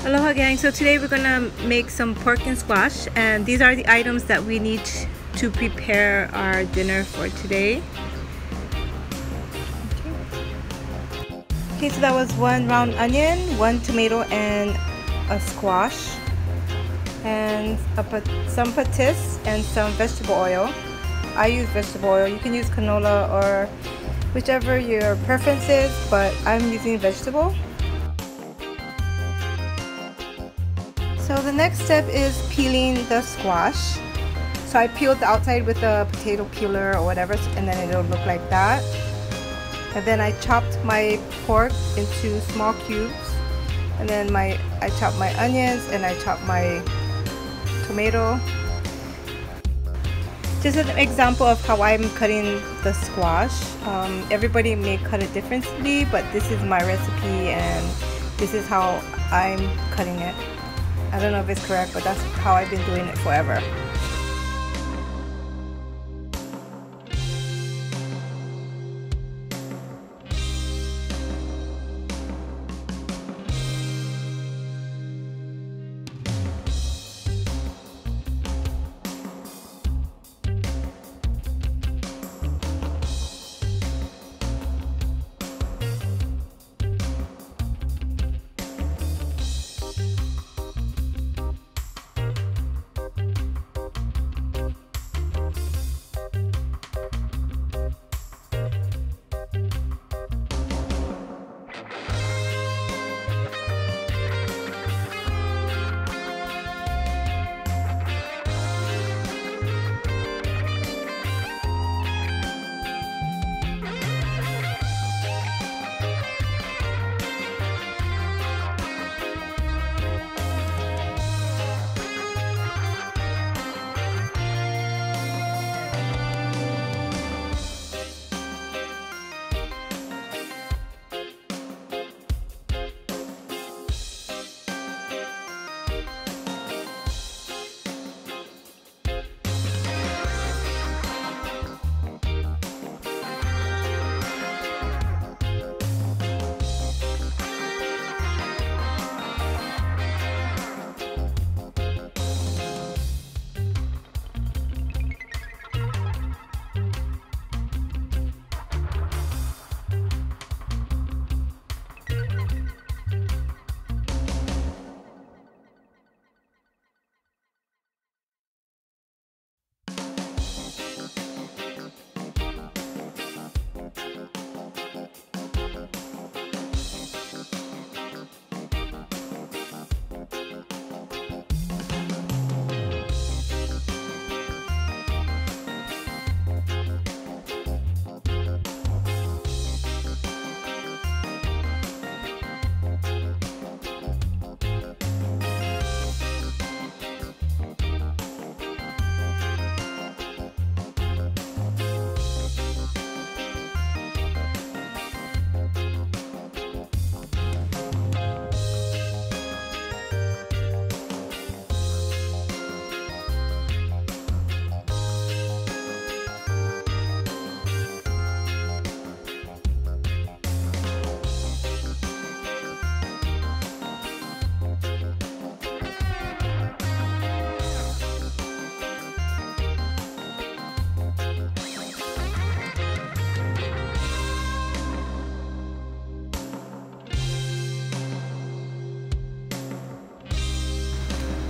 Aloha gang, so today we're gonna make some pork and squash, and these are the items that we need to prepare our dinner for today. Okay, so that was 1 round onion, 1 tomato, and a squash, and some patis and some vegetable oil. I use vegetable oil. You can use canola or whichever your preference is, but I'm using vegetable. So the next step is peeling the squash. So I peeled the outside with a potato peeler or whatever, and then it'll look like that. And then I chopped my pork into small cubes, and then I chopped my onions and I chopped my tomato. Just an example of how I'm cutting the squash. Everybody may cut it differently, but this is my recipe and this is how I'm cutting it. I don't know if it's correct, but that's how I've been doing it forever.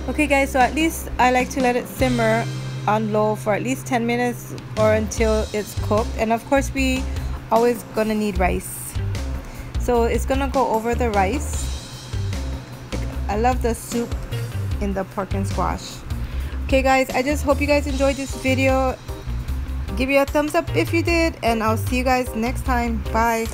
Okay guys, so at least I like to let it simmer on low for at least 10 minutes or until it's cooked. And of course we always gonna need rice, so it's gonna go over the rice. I love the soup in the pork and squash. Okay guys, I just hope you guys enjoyed this video. Give me a thumbs up if you did, and I'll see you guys next time. Bye.